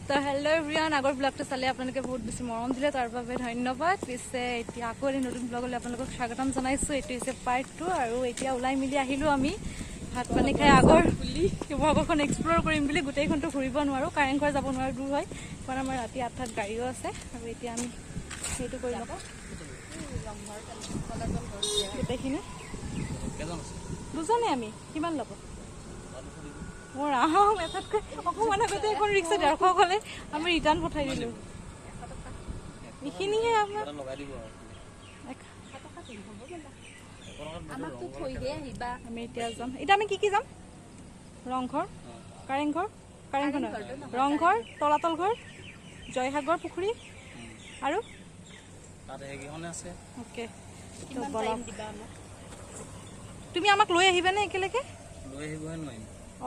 তো hello' everyone, আগৰ ব্লগটো চালে আপোনালোকে বহুত বেছি মৰম দিলে, তাৰ বাবে ধন্যবাদ। পিছে এতিয়া আকৌ এদিন নতুন ব্লগলৈ আপোনালোকক স্বাগতম জনাইছোঁ। এইটো হৈছে পাৰ্ট 2 আৰু এতিয়া ওলাই মেলি আহিলোঁ আমি ভাত পানী খাই আগৰ বুলি শিৱসাগৰখন এক্সপ্ল'ৰ কৰিম বুলি। গোটেইখনটো ঘূৰিব নোৱাৰোঁ, কাৰেংঘৰ যাব নোৱাৰোঁ, দূৰ হয়, কাৰণ আমাৰ ৰাতি 8টাত গাড়ীও আছে। আৰু এতিয়া আমি সেইটো কৰি ল'ব গোটেইখিনি দুজনে আমি কিমান ল'ব মোৰ আহোঁ এটাতকৈ অকণমান আগতে এখন ৰিক্সা 150 হ'লে আমি ৰিটাৰ্ণ পঠাই দিলোঁ। এইখিনিহে আমাৰ আমি এতিয়া যাম। এতিয়া আমি কি যাম? ৰংঘৰ, কাৰেংঘৰ, কাৰেংঘৰ নহয়, ৰংঘৰ, তলাতল ঘৰ, জয়সাগৰ পুখুৰী আৰু অ'কে। তুমি আমাক লৈ আহিবানে একেলগে?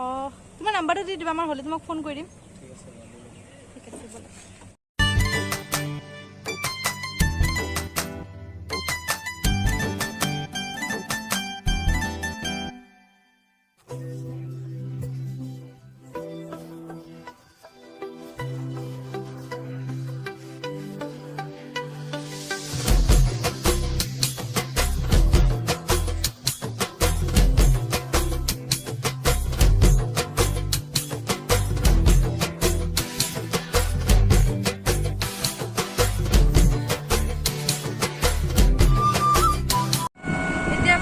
অঁ, তোমাৰ নাম্বাৰটো দি দিবা, আমাৰ হ'লে তোমাক ফোন কৰি দিম। ঠিক আছে ব'লা।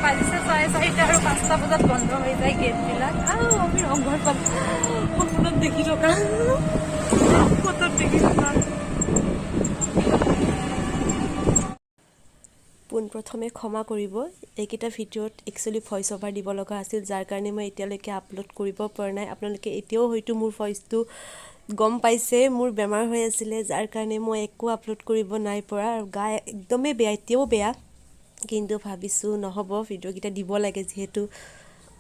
বাজিছে 4:30 আৰু 5টা বজাত বন্ধ হৈ যায় গেটবিলাক। আৰু আমি ৰংঘৰ পাম সপোনত দেখি থকা ফটোত দেখিছোঁ। পোনপ্ৰথমে ক্ষমা কৰিব, এইকেইটা ভিডিঅ'ত একচুৱেলি ভইচ অভাৰ দিব লগা আছিল, যাৰ কাৰণে মই এতিয়ালৈকে আপলোড কৰিব পৰা নাই। আপোনালোকে এতিয়াও হয়তো মোৰ ভইচটো গম পাইছে, মোৰ বেমাৰ হৈ আছিলে, যাৰ কাৰণে মই একো আপলোড কৰিব নাই পৰা। আৰু গা একদমেই বেয়া, এতিয়াও বেয়া, কিন্তু ভাবিছোঁ নহ'ব, ভিডিঅ'কেইটা দিব লাগে যিহেতু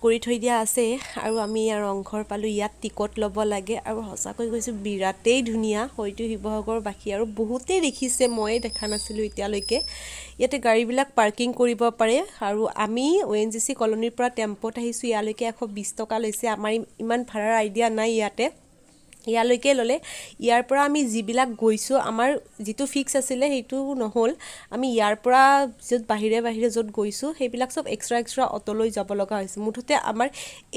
কৰি থৈ দিয়া আছে। আৰু আমি ৰংঘৰ পালোঁ, ইয়াত টিকট ল'ব লাগে। আৰু সঁচাকৈ কৈছোঁ বিৰাটেই ধুনীয়া, হয়তো শিৱসাগৰবাসী আৰু বহুতেই দেখিছে, ময়ে দেখা নাছিলোঁ এতিয়ালৈকে। ইয়াতে গাড়ীবিলাক পাৰ্কিং কৰিব পাৰে। আৰু আমি ONGC কলনীৰ পৰা টেম্পত আহিছোঁ, ইয়ালৈকে 120 টকা লৈছে। আমাৰ ইমান ভাড়াৰ আইডিয়া নাই ইয়াতে, ইয়ালৈকে ল'লে। ইয়াৰ পৰা আমি যিবিলাক গৈছোঁ, আমাৰ যিটো ফিক্স আছিলে সেইটো নহ'ল। আমি ইয়াৰ পৰা য'ত বাহিৰে বাহিৰে য'ত গৈছোঁ সেইবিলাক চব এক্সট্ৰা অ'টোলৈ যাব লগা হৈছে। মুঠতে আমাৰ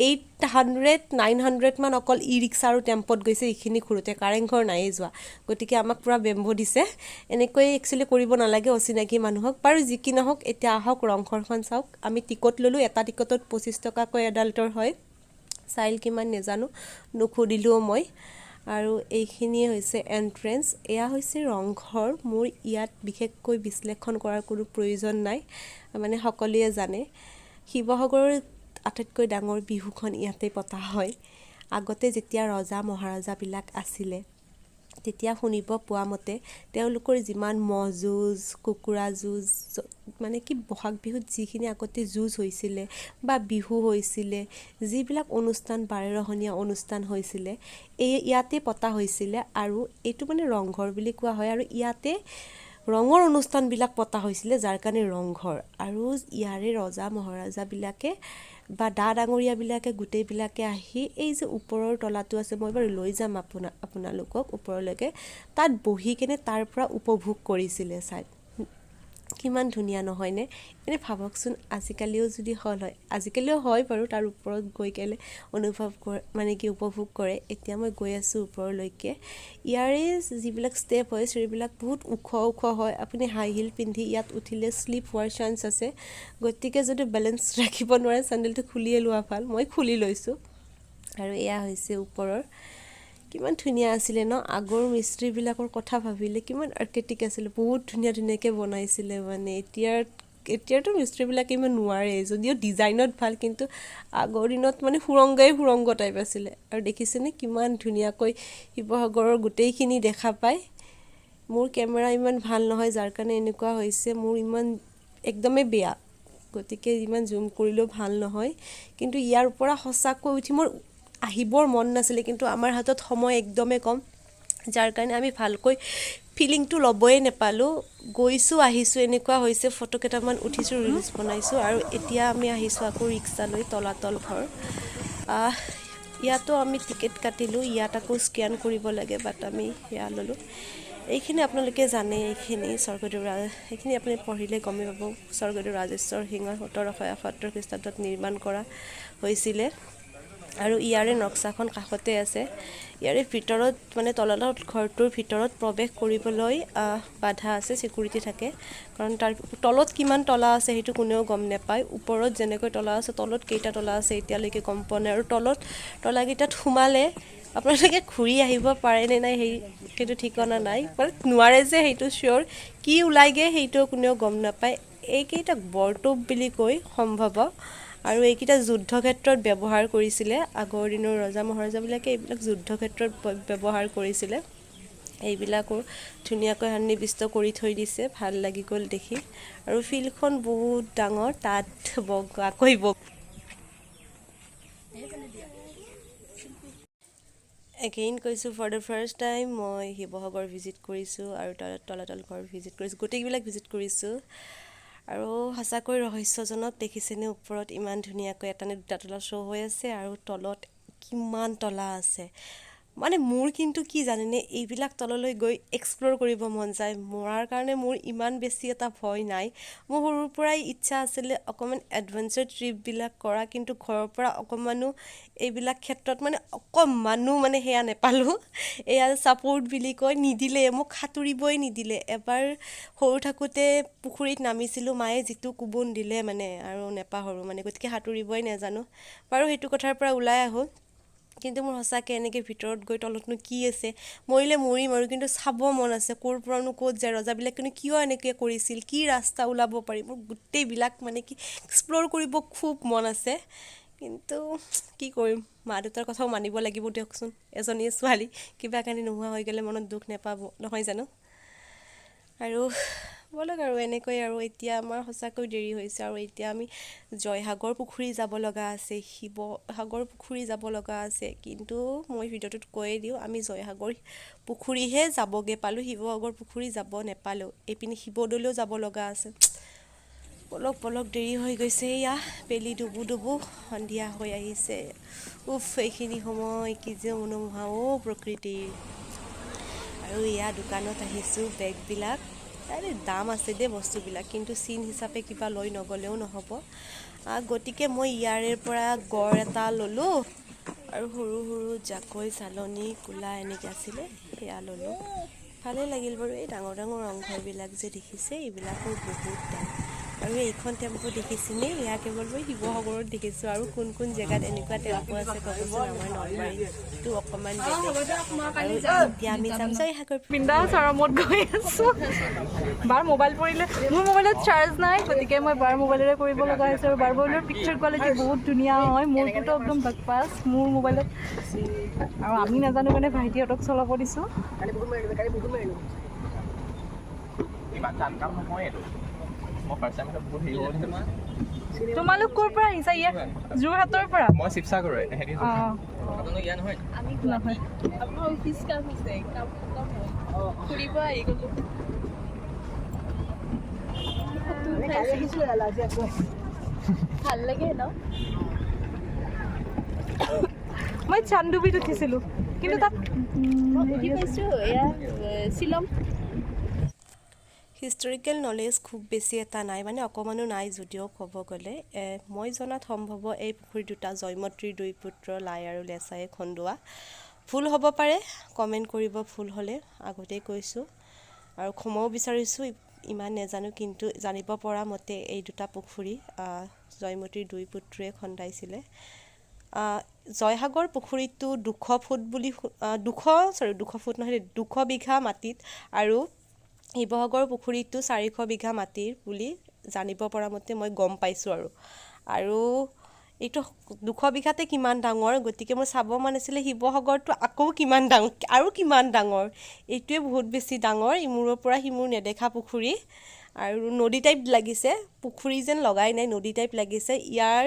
800-900 মান অকল ই ৰিক্সা আৰু টেম্পত গৈছে এইখিনি ঘূৰোতে, কাৰেংঘৰ নায়েই যোৱা। গতিকে আমাক পূৰা বেম্বো দিছে। এনেকৈ একচুৱেলি কৰিব নালাগে অচিনাকি মানুহক। বাৰু যি কি নহওক, এতিয়া আহক ৰংঘৰখন চাওক। আমি টিকট ল'লোঁ, এটা টিকটত 25 টকাকৈ এডাল্টৰ হয়। চাইল কিমান নেজানো, নুসুধিলোঁ মই। আৰু এইখিনিয়ে হৈছে এণ্ট্ৰেঞ্চ। এয়া হৈছে ৰংঘৰ। মোৰ ইয়াত বিশেষকৈ বিশ্লেষণ কৰাৰ কোনো প্ৰয়োজন নাই, মানে সকলোৱে জানে। শিৱসাগৰৰ আটাইতকৈ ডাঙৰ বিহুখন ইয়াতে পতা হয়। আগতে যেতিয়া ৰজা মহাৰজাবিলাক আছিলে, তেতিয়া শুনিব পোৱা মতে তেওঁলোকৰ যিমান ম'হ যুঁজ, কুকুৰা যুঁজ, মানে কি বহাগ বিহুত যিখিনি আগতে যুঁজ হৈছিলে বা বিহু হৈছিলে, যিবিলাক অনুষ্ঠান বাৰেৰহণীয়া অনুষ্ঠান হৈছিলে, ইয়াতে পতা হৈছিলে। আৰু এইটো মানে ৰংঘৰ বুলি কোৱা হয়। আৰু ইয়াতে ৰঙৰ অনুষ্ঠানবিলাক পতা হৈছিলে, যাৰ কাৰণে ৰংঘৰ। আৰু ইয়াৰে ৰজা মহাৰজাবিলাকে বা ডাঙৰীয়াবিলাকে গোটেইবিলাকে আহি এই যে ওপৰৰ তলাটো আছে, মই বাৰু লৈ যাম আপোনালোকক ওপৰলৈকে, তাত বহি কেনে তাৰ পৰা উপভোগ কৰিছিলে। চাই কিমান ধুনীয়া নহয়নে? এনে ভাবকচোন, আজিকালিও যদি হল হয়, আজিকালিও হয় বাৰু, তাৰ ওপৰত গৈ কেনে অনুভৱ কৰে, মানে কি উপভোগ কৰে। এতিয়া মই গৈ আছোঁ ওপৰলৈকে। ইয়াৰে যিবিলাক ষ্টেপ হয় সেইবিলাক বহুত ওখ হয়। আপুনি হাই হিল পিন্ধি ইয়াত উঠিলে শ্লিপ হোৱাৰ চান্স আছে। গতিকে যদি বেলেঞ্চ ৰাখিব নোৱাৰে, চেণ্ডেলটো খুলিয়ে লোৱা ভাল। মই খুলি লৈছোঁ। আৰু এয়া হৈছে ওপৰৰ। কিমান ধুনীয়া আছিলে ন? আগৰ মিস্ত্ৰীবিলাকৰ কথা ভাবিলে কিমান আৰ্কিটেক্ট আছিলে, বহুত ধুনীয়াকৈ বনাইছিলে। মানে এতিয়াৰতো মিস্ত্ৰীবিলাকে ইমান নোৱাৰে, যদিও ডিজাইনত ভাল, কিন্তু আগৰ দিনত মানে সুৰংগ টাইপ আছিলে। আৰু দেখিছেনে কিমান ধুনীয়াকৈ শিৱসাগৰৰ গোটেইখিনি দেখা পায়। মোৰ কেমেৰা ইমান ভাল নহয়, যাৰ কাৰণে এনেকুৱা হৈছে। মোৰ ইমান একদমেই বেয়া, গতিকে ইমান জুম কৰিলেও ভাল নহয়। কিন্তু ইয়াৰ পৰা সঁচাকৈ উঠি মোৰ আহিবৰ মন নাছিলে, কিন্তু আমাৰ হাতত সময় একদমেই কম, যাৰ কাৰণে আমি ভালকৈ ফিলিংটো ল'বই নাপালোঁ। গৈছোঁ আহিছোঁ এনেকুৱা হৈছে। ফটো কেইটামান উঠিছোঁ, ৰিলছ বনাইছোঁ। আৰু এতিয়া আমি আহিছোঁ আকৌ ৰিক্সা লৈ তলাতল ঘৰ। ইয়াতো আমি টিকেট কাটিলোঁ, ইয়াত আকৌ স্কেন কৰিব লাগে, বাট আমি সেয়া ল'লোঁ। এইখিনি আপোনালোকে জানে, এইখিনি স্বৰ্গদেউ এইখিনি আপুনি পঢ়িলে গমেই পাব। স্বৰ্গদেউ ৰাজেশ্বৰ সিংহৰ 1771 খ্ৰীষ্টাব্দত নিৰ্মাণ কৰা হৈছিলে আৰু ইয়াৰে নক্সাখন কাষতে আছে। ইয়াৰে ভিতৰত মানে তলাতল ঘৰটোৰ ভিতৰত প্ৰৱেশ কৰিবলৈ বাধা আছে, ছিকিউৰিটি থাকে, কাৰণ তাৰ তলত কিমান তলা আছে সেইটো কোনেও গম নাপায়। ওপৰত যেনেকৈ তলা আছে, তলত কেইটা তলা আছে এতিয়ালৈকে গম পোৱা নাই। আৰু তলাকেইটাত সোমালে আপোনালোকে ঘূৰি আহিব পাৰে নে নাই সেইটো ঠিকনা নাই, মানে নোৱাৰে যে, সেইটো চিয়'ৰ। কি ওলাইগে সেইটো কোনেও গম নাপায়। এইকেইটাক বৰটোপ বুলি কৈ সম্ভৱ, আৰু এইকেইটা যুদ্ধক্ষেত্ৰত ব্যৱহাৰ কৰিছিলে। আগৰ দিনৰ ৰজা মহাৰজাবিলাকে এইবিলাক যুদ্ধক্ষেত্ৰত ব্যৱহাৰ কৰিছিলে। এইবিলাকো ধুনীয়াকৈ সন্নিৱিষ্ট কৰি থৈ দিছে, ভাল লাগি গ'ল দেখি। আৰু ফিল্ডখন বহুত ডাঙৰ, তাত এগেইন কৈছোঁ, ফৰ দ্য ফাৰ্ষ্ট টাইম মই শিৱসাগৰ ভিজিট কৰিছোঁ আৰু তলাতল ঘৰ ভিজিট কৰিছোঁ, গোটেইবিলাক ভিজিট কৰিছোঁ। আৰু সঁচাকৈ ৰহস্যজনক, দেখিছেনে ওপৰত ইমান ধুনীয়াকৈ এটা নে দুটা তলা শ্ব' হৈ আছে আৰু তলত কিমান তলা আছে। মানে মোৰ কিন্তু কি জানেনে, এইবিলাক তললৈ গৈ এক্সপ্ল'ৰ কৰিব মন যায়। মৰাৰ কাৰণে মোৰ ইমান বেছি এটা ভয় নাই। মোৰ সৰুৰ পৰাই ইচ্ছা আছিলে অকণমান এডভেঞ্চাৰ ট্ৰিপবিলাক কৰা, কিন্তু ঘৰৰ পৰা অকণমানো এইবিলাক ক্ষেত্ৰত মানে অকণমানো মানে সেয়া নেপালোঁ। এয়া ছাপোৰ্ট বুলি কয়, নিদিলে মোক, সাঁতুৰিবই নিদিলে। এবাৰ সৰু থাকোঁতে পুখুৰীত নামিছিলোঁ, মায়ে যিটো কোবন দিলে মানে আৰু নেপাহৰোঁ মানে, গতিকে সাঁতুৰিবই নাজানো। বাৰু সেইটো কথাৰ পৰা ওলাই আহোঁ, কিন্তু মোৰ সঁচাকৈ এনেকৈ ভিতৰত গৈ তলতনো কি আছে, মৰিলে মৰিম আৰু, কিন্তু চাব মন আছে ক'ৰ পৰানো ক'ত যায়, ৰজাবিলাকেনো কিয় এনেকৈ কৰিছিল, কি ৰাস্তা ওলাব পাৰি, মোৰ গোটেইবিলাক মানে কি এক্সপ্ল'ৰ কৰিব খুব মন আছে। কিন্তু কি কৰিম, মা দেউতাৰ কথাও মানিব লাগিব দিয়কচোন। এজনী ছোৱালী কিবা কাৰণে নোহোৱা হৈ গ'লে মনত দুখ নাপাব, নহয় জানো? আৰু ব'লক আৰু এনেকৈ, আৰু এতিয়া আমাৰ সঁচাকৈ দেৰি হৈছে, আৰু এতিয়া আমি জয়সাগৰ পুখুৰী যাব লগা আছে, শিৱসাগৰ পুখুৰী যাব লগা আছে। কিন্তু মই ভিডিঅ'টোত কৈয়ে দিওঁ, আমি জয়সাগৰ পুখুৰীহে যাবগৈ পালোঁ, শিৱসাগৰ পুখুৰী যাব নেপালোঁ। এইপিনে শিৱদৌলেও যাব লগা আছে। বলক দেৰি হৈ গৈছে, এয়া বেলি ডুবু সন্ধিয়া হৈ আহিছে। এইখিনি সময় কি যে মনোমোহা প্ৰকৃতিৰ। আৰু এয়া দোকানত আহিছোঁ, বেগবিলাক দাম আছে দেই বস্তুবিলাক, কিন্তু চিন হিচাপে কিবা লৈ নগ'লেও নহ'ব। গতিকে মই ইয়াৰে পৰা গড় এটা ল'লোঁ, আৰু সৰু সৰু জাকৈ, চালনী, কোলা এনেকৈ আছিলে, সেয়া ল'লোঁ। ভালেই লাগিল বাৰু। এই ডাঙৰ ডাঙৰ ৰংঘৰবিলাক যে দেখিছে, এইবিলাকৰ বহুত দাম। আৰু এইখন টেম্পু দেখিছেনে, এয়া কেৱল মই শিৱসাগৰত দেখিছোঁ। আৰু কোন কোন জেগাত এনেকুৱা টেম্পু আছে ক'বচোন, আমাৰ নলবাৰীটো অকণমান বেলেগ। আৰু এতিয়া আমি যাম জয়সাগৰ। বিন্দাছ আৰামত গৈ আছোঁ। বাৰ মোবাইল পৰিলে, মোৰ মোবাইলত চাৰ্জ নাই, গতিকে মই বাৰ মোবাইলেৰে কৰিব লগা হৈছে। আৰু বাৰ মোবাইলৰ পিকচাৰ কোৱালিটি বহুত ধুনীয়া হয়, মোৰটোতো একদম বাকপাছ মোৰ মোবাইলত। আৰু আমি নাজানো কাৰণে ভাইটিহঁতক চলাব দিছোঁ। তোমালোক ক'ৰ পৰা আহিছা? ইয়াত যোৰহাটৰ পৰা? মই শিৱসাগৰ। ভাল লাগে ন? মই চান্দুবিত উঠিছিলোঁ, কিন্তু তাত শ্বিলং। হিষ্টৰিকেল নলেজ খুব বেছি এটা নাই, মানে অকণমানো নাই যদিও ক'ব গ'লে। মই জনাত সম্ভৱ এই পুখুৰী দুটা জয়মতীৰ দুই পুত্ৰ লাই আৰু লেচাই খন্দোৱা। ভুল হ'ব পাৰে, কমেণ্ট কৰিব ভুল হ'লে, আগতেই কৈছোঁ। আৰু ক্ষমাও বিচাৰিছোঁ, ইমান নাজানো, কিন্তু জানিব পৰা মতে এই দুটা পুখুৰী জয়মতীৰ দুই পুত্ৰই খন্দাইছিলে। জয়সাগৰ পুখুৰীটো 200 ফুট বুলি 200 ফুট নহয়, 200 বিঘা মাটিত, আৰু শিৱসাগৰ পুখুৰীটো 400 বিঘা মাটিৰ বুলি জানিব পৰা মতে মই গম পাইছোঁ। আৰু এইটো 200 বিঘাতে কিমান ডাঙৰ, গতিকে মই চাব মন আছিলে শিৱসাগৰটো আকৌ কিমান ডাঙৰ, আৰু কিমান ডাঙৰ। এইটোৱে বহুত বেছি ডাঙৰ, ইমূৰৰ পৰা সিমূৰ নেদেখা পুখুৰী। আৰু নদী টাইপ লাগিছে, পুখুৰী যেন লগাই নাই, নদী টাইপ লাগিছে। ইয়াৰ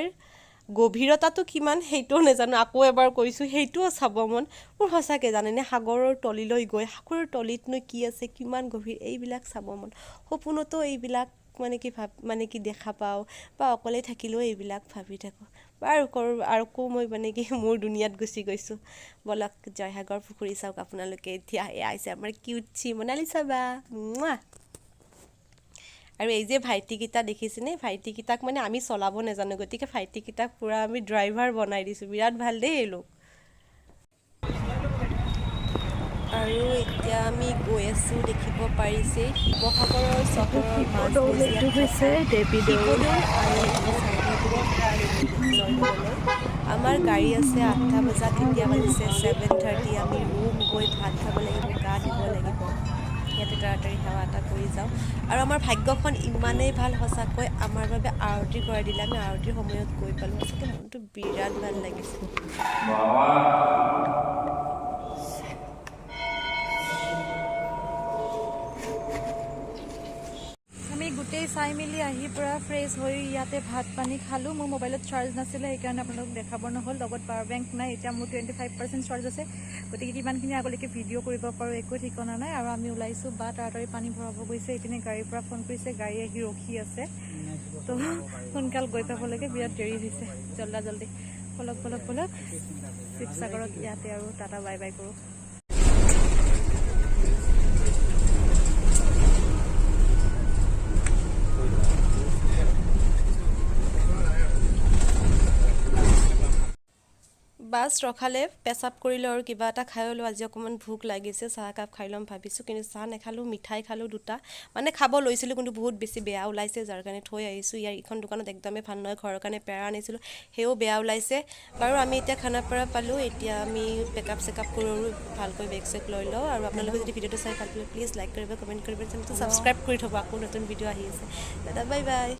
গভীৰতাটো কিমান সেইটোও নাজানো, আকৌ এবাৰ কৈছোঁ, সেইটোও চাব মন মোৰ সঁচাকৈ। জানেনে, সাগৰৰ তলিলৈ গৈ সাগৰৰ তলিতনো কি আছে, কিমান গভীৰ, এইবিলাক চাব মন। সপোনতো এইবিলাক মানে কি দেখা পাওঁ বা অকলে থাকিলেও এইবিলাক ভাবি থাকোঁ বাৰু আকৌ মই মানে কি মোৰ দুনিয়াত গুচি গৈছোঁ বলক জয়সাগৰ পুখুৰী চাওক আপোনালোকে এতিয়া এয়া আহিছে আমাৰ কিউটচি মনালিছা বা আৰু এই যে ভাইটিকেইটা দেখিছেনে ভাইটিকেইটাক মানে আমি চলাব নাজানো গতিকে ভাইটিকেইটাক পূৰা আমি ড্ৰাইভাৰ বনাই দিছোঁ বিৰাট ভাল দেই এই লোক আৰু এতিয়া আমি গৈ আছোঁ দেখিব পাৰিছে শিৱসাগৰৰ চহৰৰ এইটো হৈছে দেৱী দৌল শিৱদৌল আৰু জয়দৌললৈ আমাৰ গাড়ী আছে 8টা বজাত এতিয়া বাজিছে 7:30 আমি ৰুম গৈ ভাত খাব লাগিব গা ধুব লাগিব ইয়াতে তাড়াতাড়ি সেৱা এটা কৰি যাওঁ আৰু আমাৰ ভাগ্যখন ইমানেই ভাল সঁচাকৈ আমাৰ বাবে আৰতি কৰাই দিলে আমি আৰতিৰ সময়ত গৈ পালোঁ সঁচাকৈ মনটো বিৰাট ভাল লাগিছে আমি গোটেই চাই মেলি আহি পৰা ফ্ৰেছ হৈ ইয়াতে ভাত পানী খালোঁ মোৰ মোবাইলত চাৰ্জ নাছিলে সেইকাৰণে আপোনালোক দেখাব নহ'ল লগত পাৱাৰ বেংক নাই এতিয়া মোৰ 25% চাৰ্জ আছে গতিকে ইমানখিনি আগলৈকে ভিডিঅ' কৰিব পাৰোঁ একো ঠিকনা নাই আৰু আমি ওলাইছোঁ বা তাড়াতাড়ি পানী ভৰাব গৈছে ইপিনে গাড়ীৰ পৰা ফোন কৰিছে গাড়ী আহি ৰখি আছে তো সোনকাল গৈ পাব লাগে বিৰাট দেৰি হৈছে জল্দি বলক শিৱসাগৰত ইয়াতে আৰু টাটা বাই বাই কৰোঁ বাছ ৰখালে পেচাব কৰিলোঁ আৰু কিবা এটা খাই ল'লোঁ আজি অকণমান ভোক লাগিছে চাহ একাপ খাই ল'ম ভাবিছোঁ কিন্তু চাহ নাখালোঁ মিঠাই খালোঁ দুটা মানে খাব লৈছিলোঁ কিন্তু বহুত বেছি বেয়া ওলাইছে যাৰ কাৰণে থৈ আহিছোঁ ইয়াৰ ইখন দোকানত একদমেই ভাল নহয় ঘৰৰ কাৰণে পেৰা আনিছিলোঁ সেও বেয়া ওলাইছে বাৰু আমি এতিয়া খানাপাৰা পালোঁ এতিয়া আমি পেকআপ চেকআপ কৰোঁ ভালকৈ বেগ চেক লৈ লওঁ আৰু আপোনালোকে যদি ভিডিঅ'টো চাই ভাল পালে প্লিজ লাইক কৰিব কমেণ্ট কৰিব চেনেলটো ছাবস্ক্ৰাইব কৰি থ'ব আকৌ নতুন ভিডিঅ' আহি আছে দাদা বাই বাই